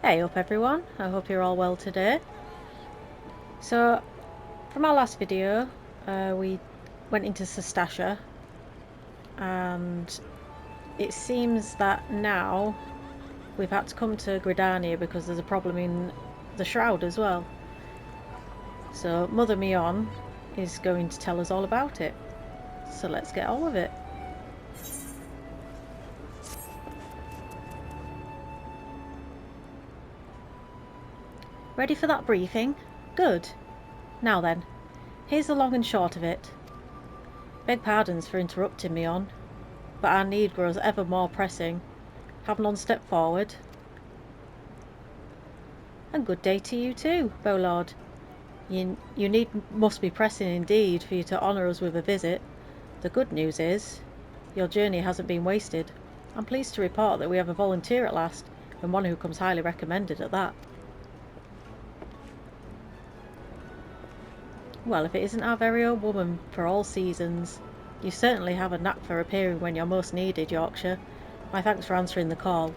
Hey up everyone, I hope you're all well today. So, from our last video, we went into Sestasha, and it seems that now we've had to come to Gridania because there's a problem in the Shroud as well. So Mother Mion is going to tell us all about it. So let's get on with it. Ready for that briefing? Good. Now then, here's the long and short of it. Beg pardons for interrupting, Mion, but our need grows ever more pressing. Have none step forward. And good day to you too, Bolord. You need must be pressing indeed for you to honour us with a visit. The good news is, your journey hasn't been wasted. I'm pleased to report that we have a volunteer at last, and one who comes highly recommended at that. Well, if it isn't our very own woman for all seasons. You certainly have a knack for appearing when you're most needed, Yorkshire. My thanks for answering the call.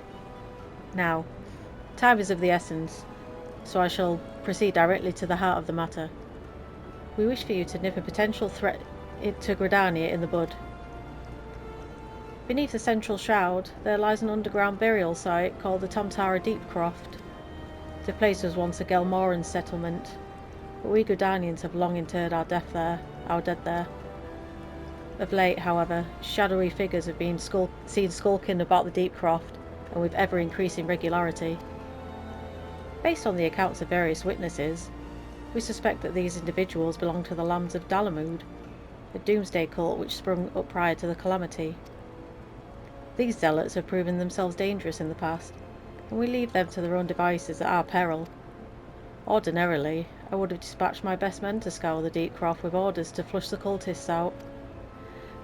Now, time is of the essence, so I shall proceed directly to the heart of the matter. We wish for you to nip a potential threat to Gridania in the bud. Beneath the central shroud, there lies an underground burial site called the Tam Tara Deepcroft. The place was once a Gelmoran settlement, but we Gridanians have long interred our dead there. Of late, however, shadowy figures have been seen skulking about the Deepcroft, and with ever-increasing regularity. Based on the accounts of various witnesses, we suspect that these individuals belong to the Lambs of Dalamud, a doomsday cult which sprung up prior to the calamity. These zealots have proven themselves dangerous in the past, and we leave them to their own devices at our peril. Ordinarily, I would have dispatched my best men to scour the Deepcroft with orders to flush the cultists out.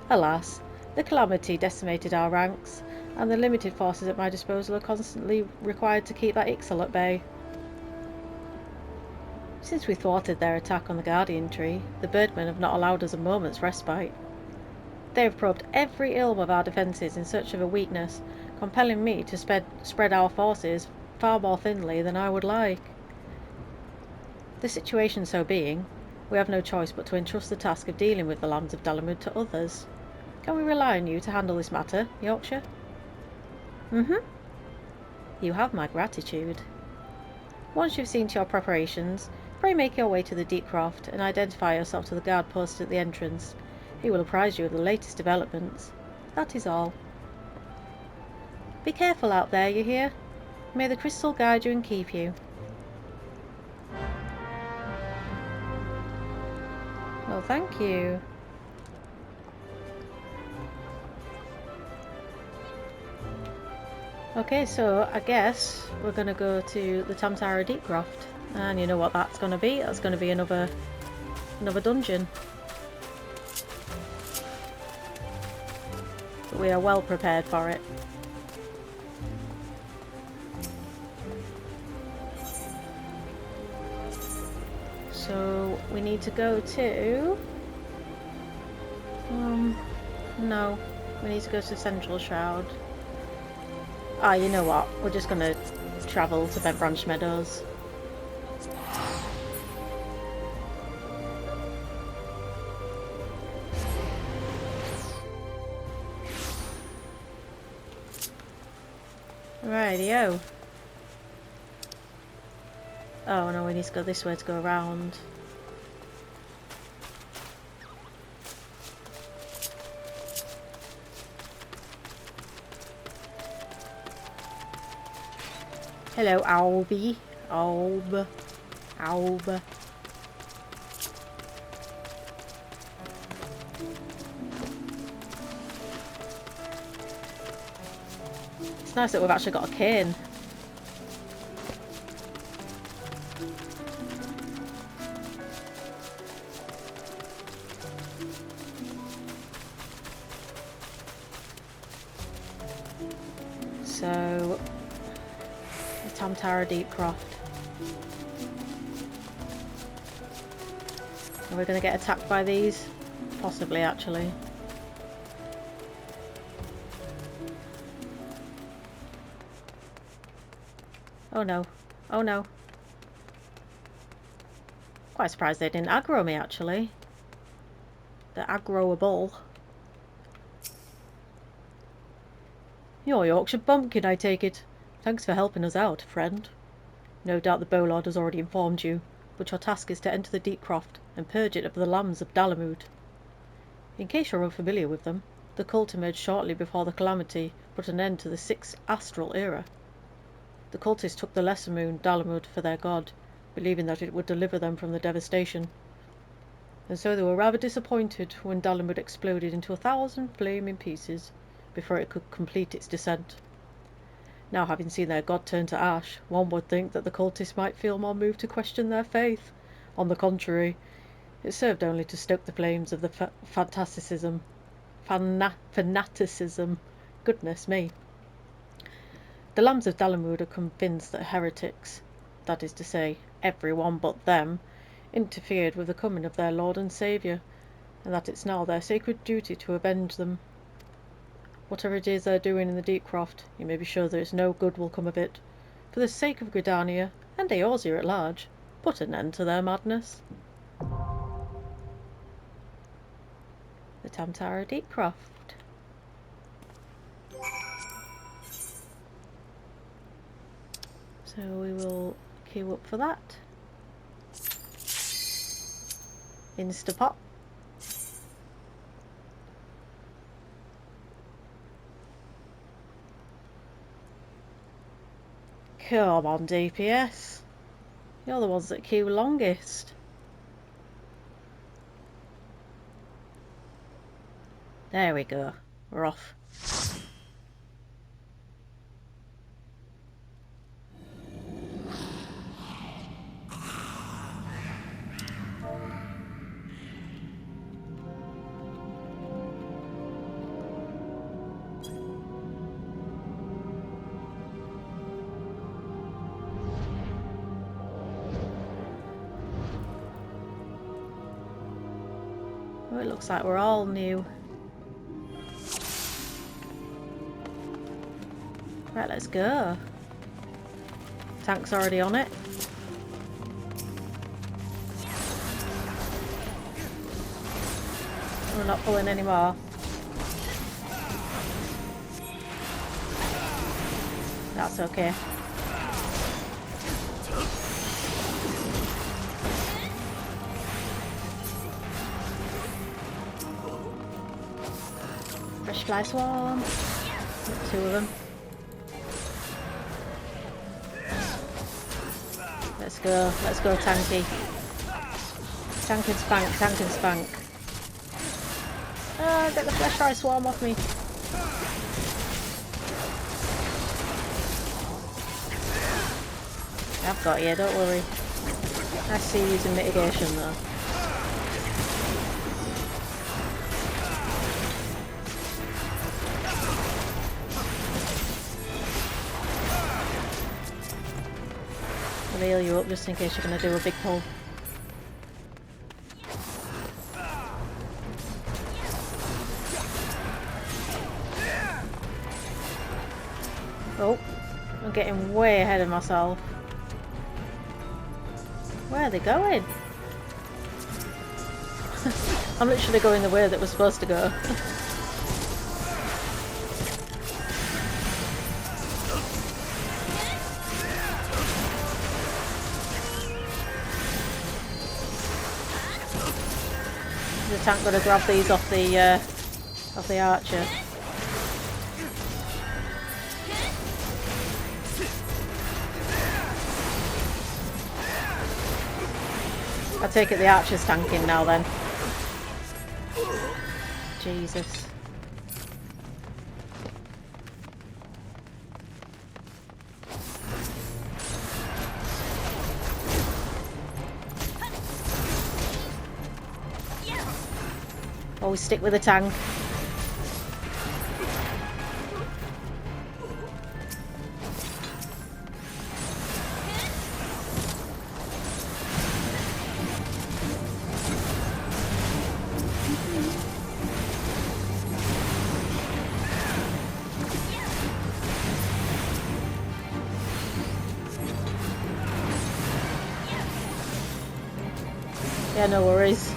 Alas, the calamity decimated our ranks, and the limited forces at my disposal are constantly required to keep that Ixal at bay. Since we thwarted their attack on the Guardian Tree, the Birdmen have not allowed us a moment's respite. They have probed every ilm of our defences in search of a weakness, compelling me to spread our forces far more thinly than I would like. The situation so being, we have no choice but to entrust the task of dealing with the Lambs of Dalamud to others. Can we rely on you to handle this matter, Yorkshire? You have my gratitude. Once you've seen to your preparations, pray make your way to the Deepcroft and identify yourself to the guard posted at the entrance. He will apprise you of the latest developments. That is all. Be careful out there, you hear? May the crystal guide you and keep you. Well, thank you. Okay, so I guess we're going to go to the Tam Tara Deepcroft. And you know what that's going to be? That's going to be another dungeon. But we are well prepared for it. So we need to go to... no. We need to go to Central Shroud. Ah, you know what? We're just going to travel to Bent Branch Meadows. Rightio. Oh no, we need to go this way to go around. Hello, Albie. Alb. It's nice that we've actually got a cane. So, the Tam Tara Deepcroft. Are we going to get attacked by these? Possibly, actually. Oh no. Oh no. Quite surprised they didn't aggro me, actually. They're aggroable. You're Yorkshire Bumpkin, I take it. Thanks for helping us out, friend. No doubt the Bolard has already informed you, but your task is to enter the Deepcroft and purge it of the lambs of Dalamud. In case you're unfamiliar with them, the cult emerged shortly before the calamity put an end to the Sixth Astral Era. The cultists took the lesser moon, Dalamud, for their god, believing that it would deliver them from the devastation. And so they were rather disappointed when Dalamud exploded into 1,000 flaming pieces before it could complete its descent. Now, having seen their god turn to ash, one would think that the cultists might feel more moved to question their faith. On the contrary, it served only to stoke the flames of the fanaticism. Goodness me. The lambs of Dalamud are convinced that heretics, that is to say, everyone but them, interfered with the coming of their Lord and Saviour, and that it's now their sacred duty to avenge them. Whatever it is they're doing in the Deepcroft, you may be sure there is no good will come of it. For the sake of Gridania, and Eorzea at large, put an end to their madness. The Tam Tara Deepcroft. So we will queue up for that. Instapot. Come on, DPS. You're the ones that queue longest. There we go. We're off. Oh, it looks like we're all new. Right, let's go. Tank's already on it. We're not pulling anymore. That's okay. Fresh fly swarm. 2 of them. Let's go tanky. Tank and spank, tank and spank. Get the flesh fly swarm off me. I've got you, don't worry. I see you using mitigation though. I'll heal you up just in case you're going to do a big pull. Oh, I'm getting way ahead of myself. Where are they going? I'm literally going the way that we're supposed to go. The tank got to grab these off the archer. I take it the archer's tanking now then. Jesus. Always stick with the tank. Yeah, no worries.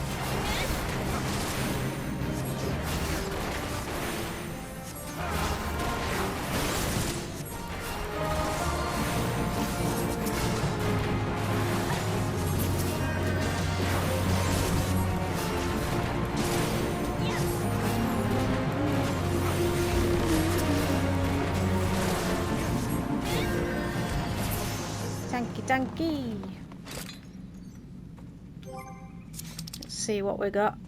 Tanky tanky. Let's see what we got.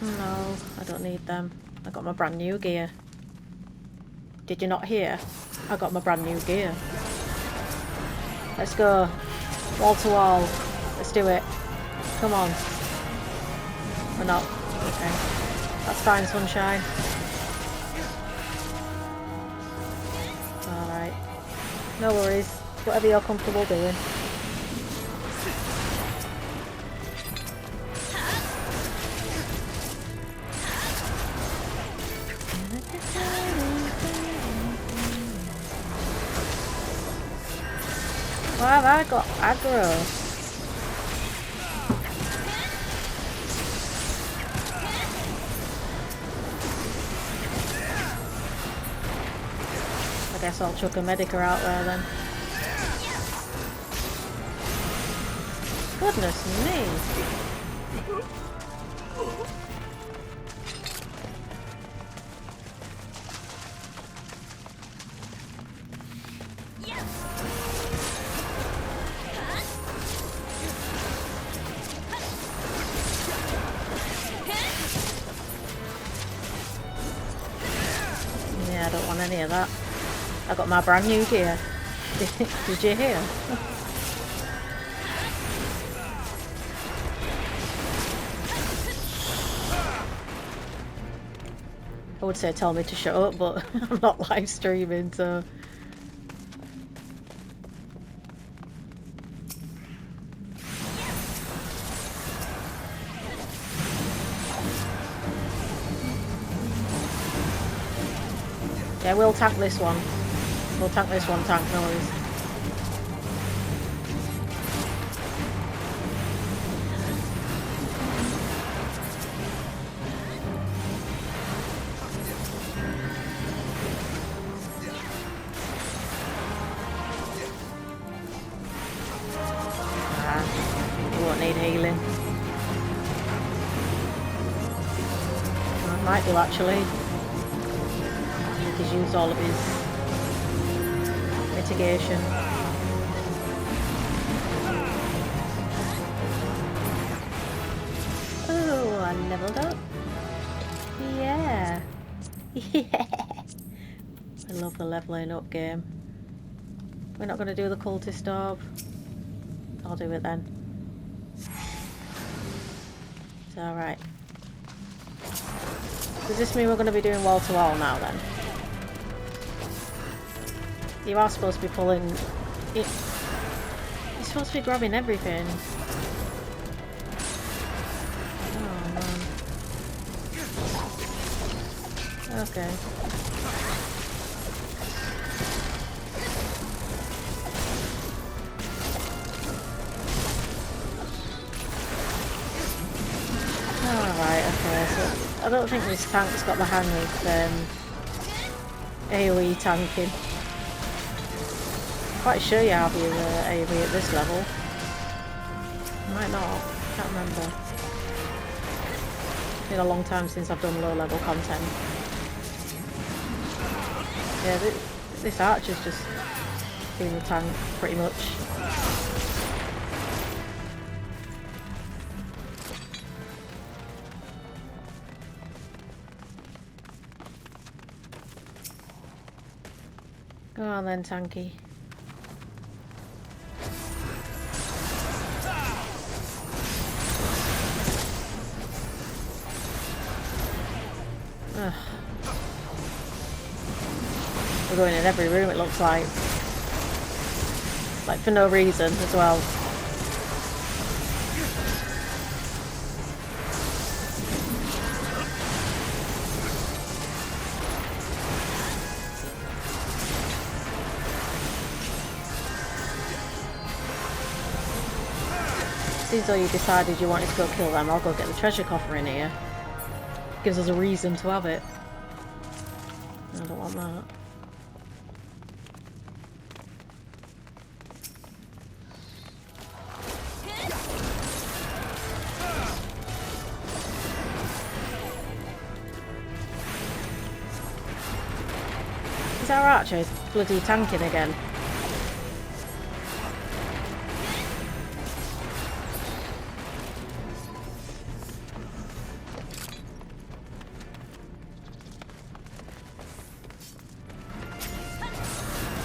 No, I don't need them. I got my brand new gear. Did you not hear? I got my brand new gear. Let's go. Wall to wall. Let's do it. Come on. We're not. Okay. That's fine, sunshine. Alright. No worries. Whatever you're comfortable doing. Why have I got aggro? I guess I'll chuck a medica out there then. Goodness me! Yeah, I don't want any of that. I got my brand new gear. Did you hear? I would say tell me to shut up, but I'm not live streaming, so... Yeah, we'll tank this one. We'll tank this one, tank noise. We won't need healing. I might do actually. He's used all of his mitigation. Oh, I leveled up. Yeah. Yeah. I love the leveling up game. We're not going to do the cultist orb. I'll do it then. It's alright. Does this mean we're going to be doing wall to wall now then? You are supposed to be pulling... You're supposed to be grabbing everything. Oh man. Okay. Alright, okay, so I don't think this tank's got the hang of AoE tanking. Quite sure you have your AoE at this level. Might not, can't remember. It's been a long time since I've done low level content. Yeah, this archer's just been the tank pretty much. Go on then, tanky. Ugh. We're going in every room, it looks like. Like for no reason as well. Seems though you decided you wanted to go kill them. I'll go get the treasure coffer in here. Gives us a reason to have it. I don't want that. Is our archer bloody tanking again?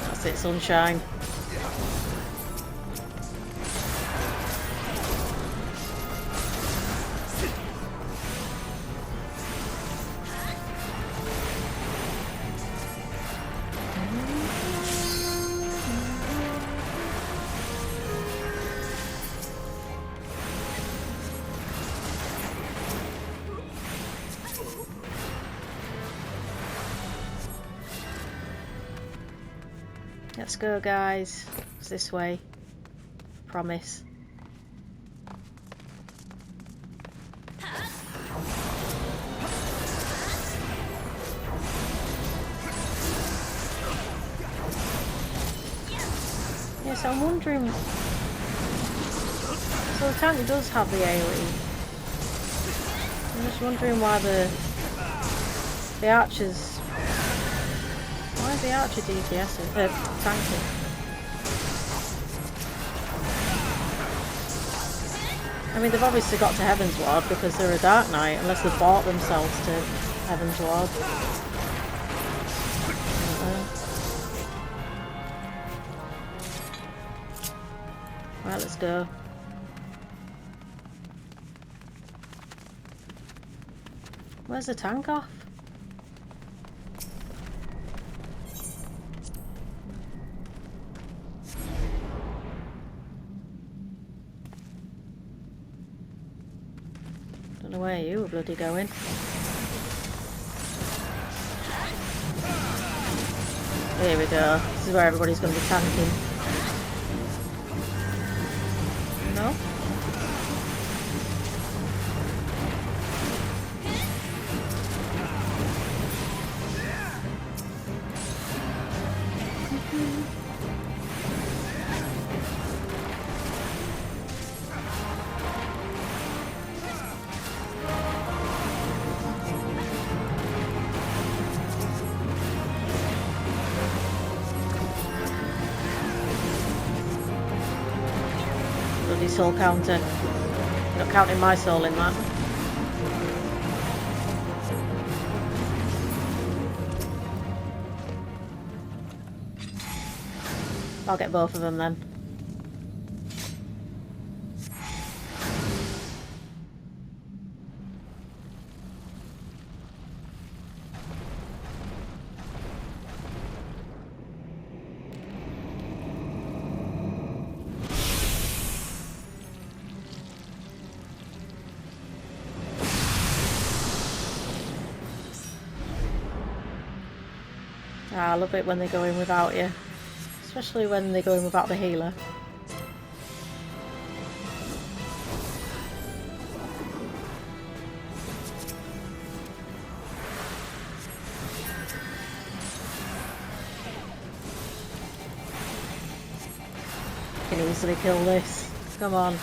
That's it, sunshine. Let's go, guys. It's this way. Promise. Yes, I'm wondering. So the tank does have the AoE. I'm just wondering why the archers. Why is the archer DPSing? Tanking. I mean, they've obviously got to Heaven's Ward because they're a Dark Knight, unless they've bought themselves to Heaven's Ward. Right, let's go. Where's the tank off? Don't know where you were bloody going. Here we go. This is where everybody's going to be tanking. No? Soul counter. You're not counting my soul in that. I'll get both of them then. I love it when they go in without you, especially when they go in without the healer. You can easily kill this. Come on.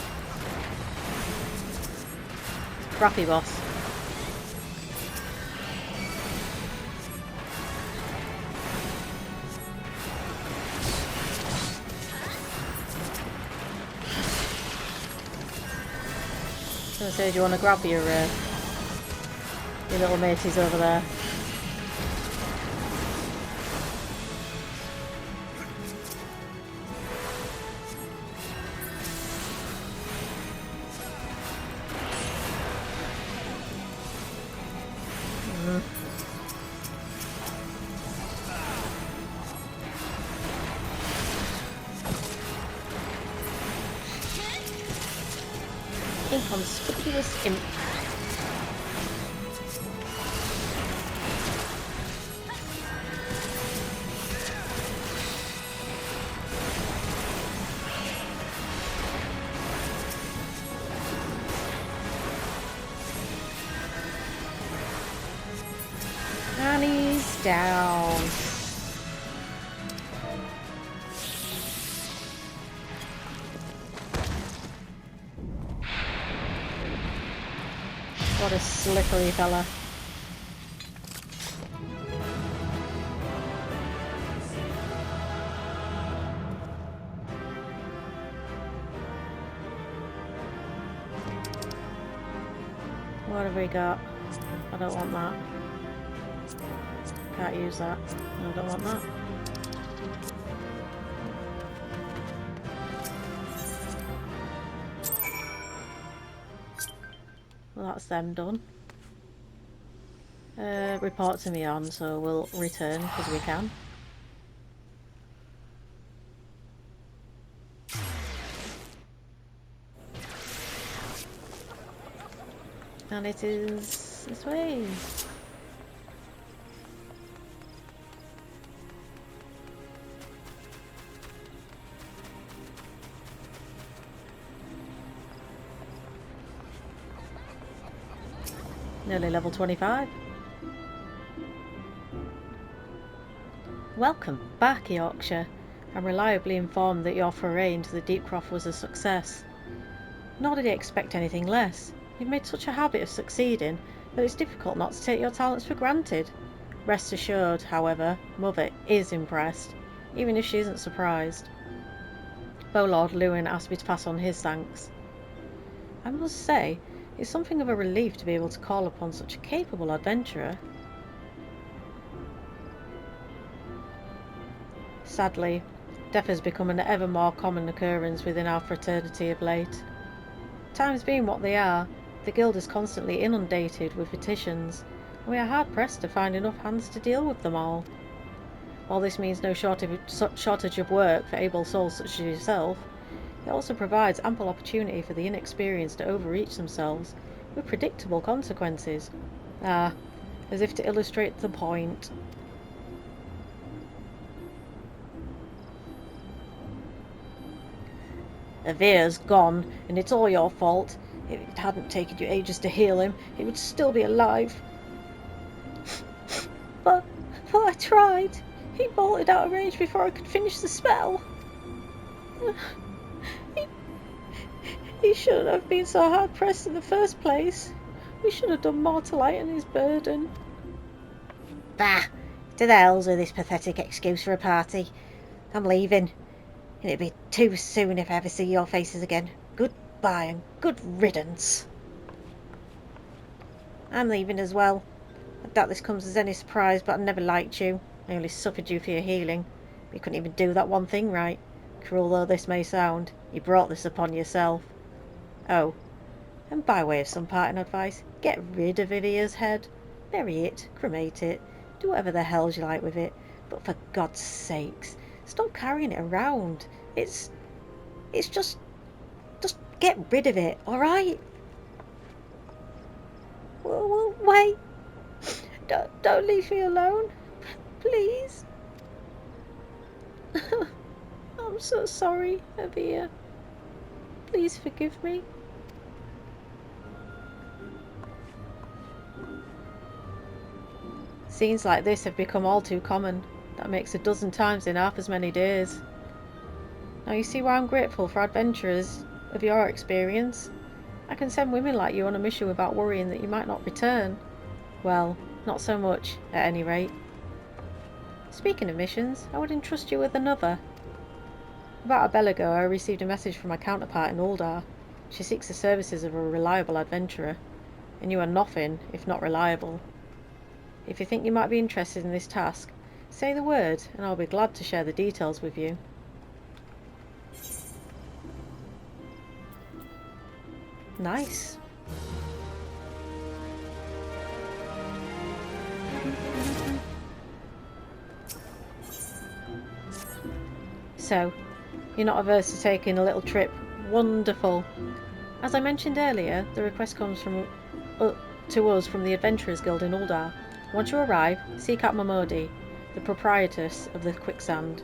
Crappy boss. I was gonna say, do you want to grab your little mateys over there? Inconspicuous imp. down. What a slippery fella. What have we got? I don't want that. Can't use that. No, I don't want that. Well, that's them done. Report to me on, so we'll return because we can. And it is this way. Nearly level 25. Welcome back, Yorkshire. I'm reliably informed that your foray into the Deepcroft was a success. Nor did I expect anything less. You've made such a habit of succeeding that it's difficult not to take your talents for granted. Rest assured, however, Mother is impressed, even if she isn't surprised. Lord Lewin asked me to pass on his thanks. I must say, it's something of a relief to be able to call upon such a capable adventurer. Sadly, death has become an ever more common occurrence within our fraternity of late. Times being what they are, the guild is constantly inundated with petitions, and we are hard-pressed to find enough hands to deal with them all. While this means no shortage of work for able souls such as yourself, it also provides ample opportunity for the inexperienced to overreach themselves, with predictable consequences. Ah, as if to illustrate the point. Avere's gone, and it's all your fault. If it hadn't taken you ages to heal him, he would still be alive. but I tried. He bolted out of range before I could finish the spell. He shouldn't have been so hard-pressed in the first place. We should have done more to lighten his burden. Bah! To the hells with this pathetic excuse for a party. I'm leaving. And it'll be too soon if I ever see your faces again. Goodbye and good riddance. I'm leaving as well. I doubt this comes as any surprise, but I never liked you. I only suffered you for your healing. But you couldn't even do that one thing right. Cruel though this may sound, you brought this upon yourself. Oh, and by way of some parting advice, get rid of Ivia's head. Bury it, cremate it, do whatever the hell you like with it. But for God's sakes, stop carrying it around. It's just get rid of it, alright? Well, wait. Don't leave me alone. Please. I'm so sorry, Evia. Please forgive me. Scenes like this have become all too common. That makes a dozen times in half as many days. Now you see why I'm grateful for adventurers of your experience. I can send women like you on a mission without worrying that you might not return. Well, not so much, at any rate. Speaking of missions, I would entrust you with another. About a bell ago I received a message from my counterpart in Uldar. She seeks the services of a reliable adventurer, and you are nothing if not reliable. If you think you might be interested in this task, say the word and I'll be glad to share the details with you. Nice. So, you're not averse to taking a little trip? Wonderful. As I mentioned earlier, the request comes to us from the Adventurers Guild in Uldar. Once you arrive, seek out Momodi, the proprietress of the quicksand.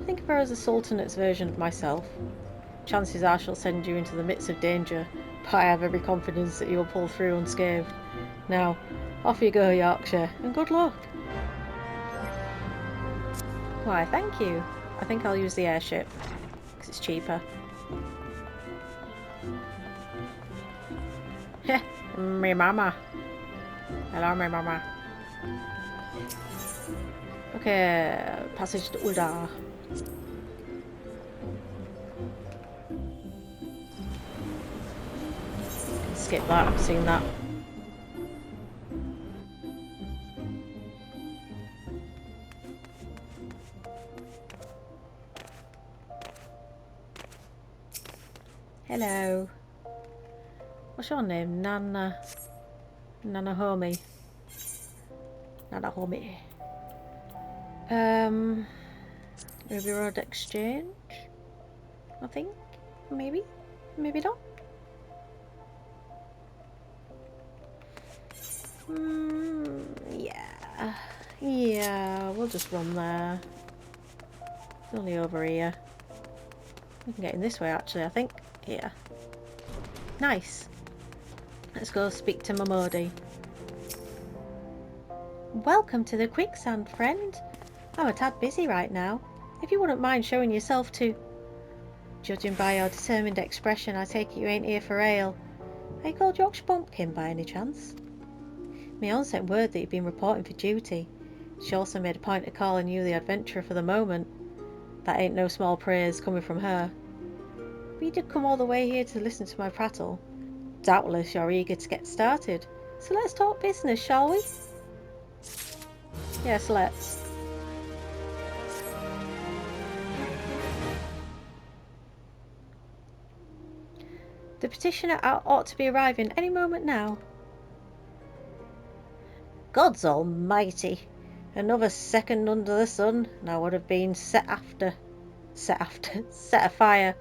Think of her as a sultanate's version of myself. Chances are she'll send you into the midst of danger, but I have every confidence that you will pull through unscathed. Now, off you go, Yorkshire, and good luck. Why, thank you. I think I'll use the airship, because it's cheaper. Heh, me mama. Hello, me mama. Okay, passage to Uda. Skip that, I've seen that. Hello. What's your name? Nana. Nana Homie. Nana Homie. Ruby Road Exchange? I think? Maybe? Maybe not? Yeah. Yeah, we'll just run there. It's only over here. We can get in this way actually, I think. Here. Nice. Let's go speak to Momodi. Welcome to the quicksand, friend. I'm a tad busy right now. If you wouldn't mind showing yourself to... Judging by your determined expression, I take it you ain't here for ale. Are you called Yorkshire Bumpkin by any chance? My aunt sent word that you'd been reporting for duty. She also made a point of calling you the adventurer for the moment. That ain't no small praise coming from her. But you did come all the way here to listen to my prattle. Doubtless you're eager to get started. So let's talk business, shall we? Yes, let's. The petitioner ought to be arriving any moment now. God's almighty! Another second under the sun, and I would have been set afire.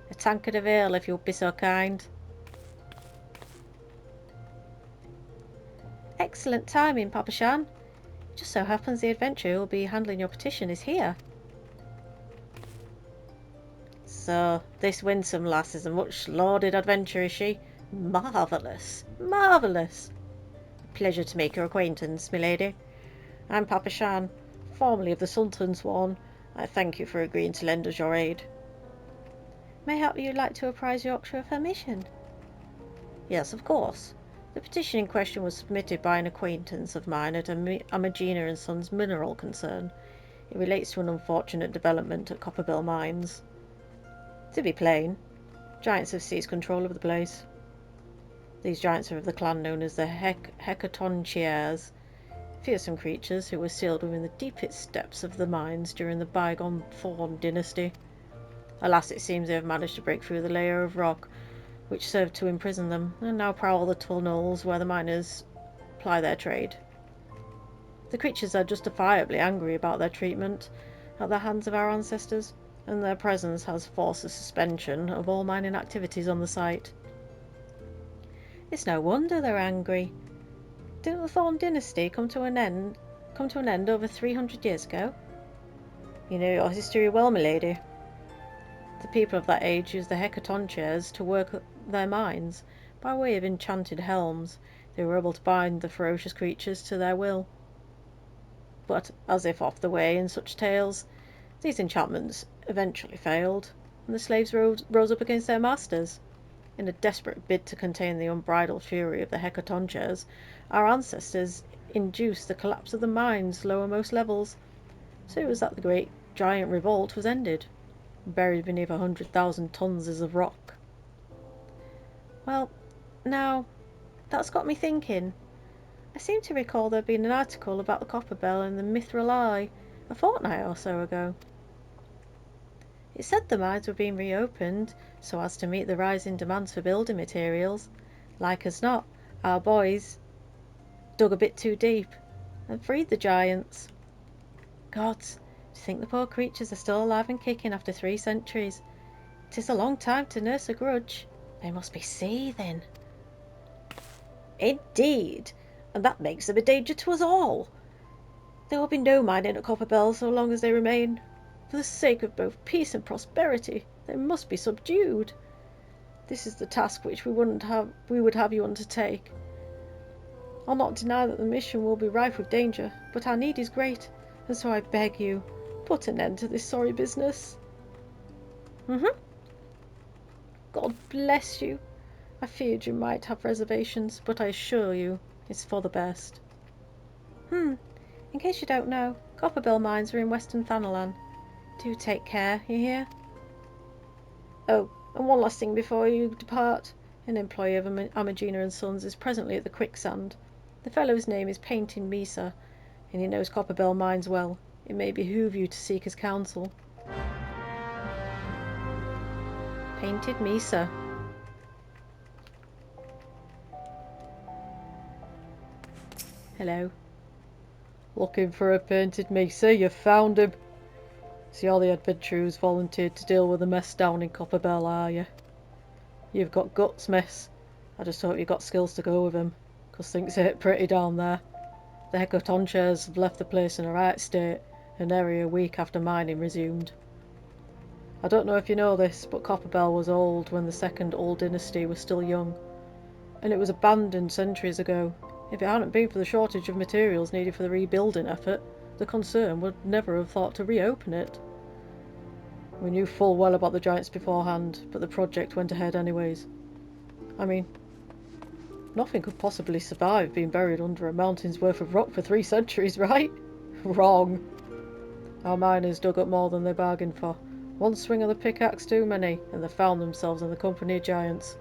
A tankard of ale, if you'll be so kind. Excellent timing, Papa Shan. Just so happens the adventurer who will be handling your petition is here. So, this winsome lass is a much lauded adventurer, is she? Marvellous! Marvellous! Pleasure to make your acquaintance, milady. I'm Papa Shan, formerly of the Sultan's Swan. I thank you for agreeing to lend us your aid. Mayhap you'd like to apprise Yorkshire of her mission? Yes, of course. The petition in question was submitted by an acquaintance of mine at Amagina and Sons mineral concern. It relates to an unfortunate development at Copperbill Mines. To be plain, giants have seized control of the place. These giants are of the clan known as the Hecatoncheires, fearsome creatures who were sealed within the deepest depths of the mines during the bygone Thorn dynasty. Alas, it seems they have managed to break through the layer of rock which served to imprison them, and now prowl the tunnels where the miners ply their trade. The creatures are justifiably angry about their treatment at the hands of our ancestors, and their presence has forced the suspension of all mining activities on the site. It's no wonder they're angry. Didn't the Thorn dynasty come to an end over 300 years ago? You know your history well, milady. The people of that age used the Hecatoncheires to work their mines. By way of enchanted helms, they were able to bind the ferocious creatures to their will. But, as if off the way in such tales, these enchantments eventually failed, and the slaves rose up against their masters. In a desperate bid to contain the unbridled fury of the Hecatoncheires, our ancestors induced the collapse of the mines' lowermost levels. So it was that the great giant revolt was ended, buried beneath 100,000 tons of rock. Well, now, that's got me thinking. I seem to recall there being an article about the Copperbell in the Mithril Eye a fortnight or so ago. It said the mines were being reopened so as to meet the rising demands for building materials. Like as not, our boys dug a bit too deep and freed the giants. Gods, to think the poor creatures are still alive and kicking after 3 centuries. 'Tis a long time to nurse a grudge. They must be seething. Indeed, and that makes them a danger to us all. There will be no mining at Copperbell so long as they remain. For the sake of both peace and prosperity, they must be subdued. This is the task which we would have you undertake. I'll not deny that the mission will be rife with danger, but our need is great, and so I beg you, Put an end to this sorry business. Mm-hmm. God bless you. I feared you might have reservations, but I assure you it's for the best. In case you don't know, Copperbell mines are in Western Thanalan. Do take care, you hear? Oh, and one last thing before you depart. An employee of Amagina and Sons is presently at the quicksand. The fellow's name is Painting Misa, and he knows Copperbell mines well. It may behoove you to seek his counsel. Painted Misa. Hello. Looking for a Painted Misa? You found him. See, all the adventurers volunteered to deal with the mess down in Copperbell, are you? You've got guts, miss. I just hope you've got skills to go with him, 'cause things ain't pretty down there. The Hecatonchires have left the place in a right state, an area a week after mining resumed. I don't know if you know this, but Copperbell was old when the second Old Dynasty was still young, and it was abandoned centuries ago. If it hadn't been for the shortage of materials needed for the rebuilding effort, the concern would never have thought to reopen it. We knew full well about the giants beforehand, but the project went ahead anyways. I mean, nothing could possibly survive being buried under a mountain's worth of rock for 3 centuries, right? Wrong. Our miners dug up more than they bargained for. One swing of the pickaxe too many, and they found themselves in the company of giants.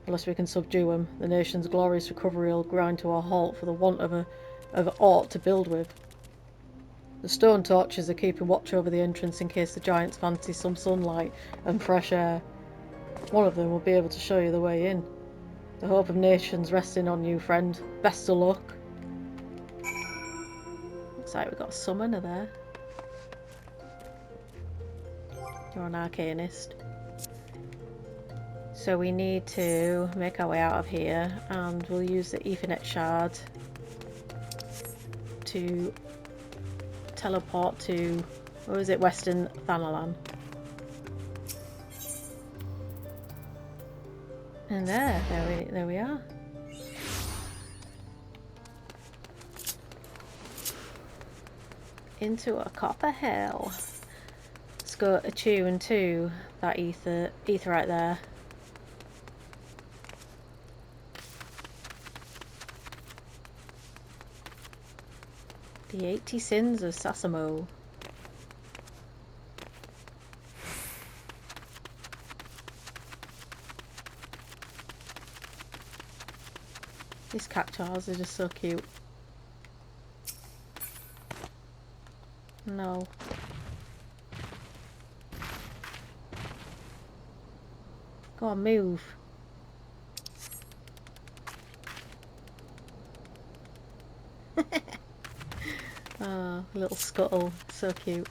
Unless we can subdue them, the nation's glorious recovery will grind to a halt for the want of aught to build with. The stone torches are keeping watch over the entrance in case the giants fancy some sunlight and fresh air. One of them will be able to show you the way in. The hope of nations resting on you, friend. Best of luck. Looks like we've got a summoner there. You're an arcanist. So we need to make our way out of here, and we'll use the Ethernet shard to teleport to, where is it, Western Thanalan. And there we are. Into a copper hell. Let's go attune to that ether right there. The 80 Sins of Sasamo. These cactuars are just so cute. No. Go on, move. Oh, little scuttle. So cute.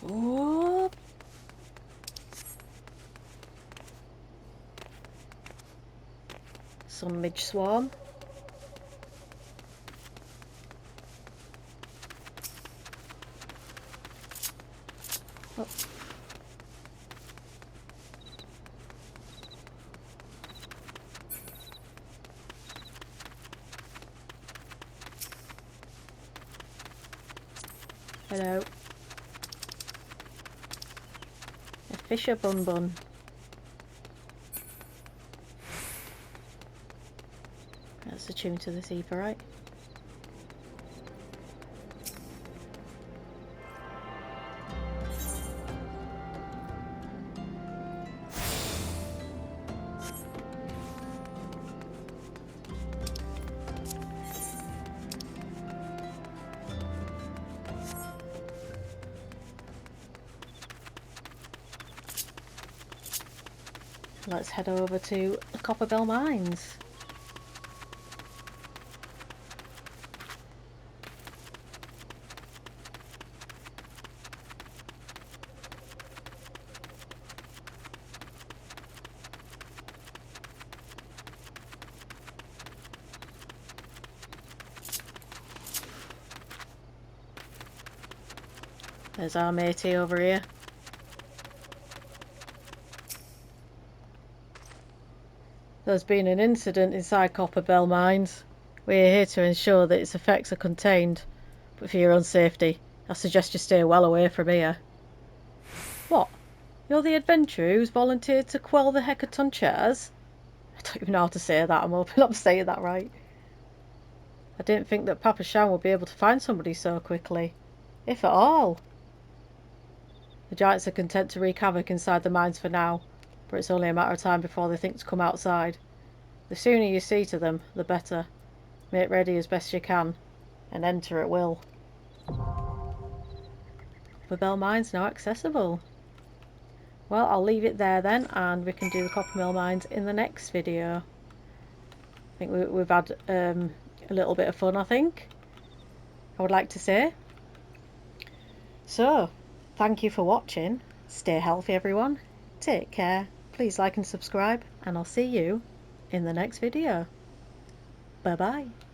Oh. Some midge swarm. Oh. Hello. A fisher bun bun. That's attuned to this ether, right? Let's head over to the Copperbell mines. There's our matey over here. There's been an incident inside Copper Bell Mines. We're here to ensure that its effects are contained, but for your own safety, I suggest you stay well away from here. What? You're the adventurer who's volunteered to quell the hecatonchettas? I don't even know how to say that. I'm hoping I'm saying that right. I didn't think that Papa Shan would be able to find somebody so quickly, if at all. The giants are content to wreak havoc inside the mines for now, but it's only a matter of time before they think to come outside. The sooner you see to them, the better. Make ready as best you can, and enter at will. The Bell Mine's now accessible. Well, I'll leave it there then, and we can do the Copper Mill Mines in the next video. I think we've had a little bit of fun, I think, I would like to say. So, thank you for watching. Stay healthy, everyone. Take care. Please like and subscribe, and I'll see you in the next video. Bye bye.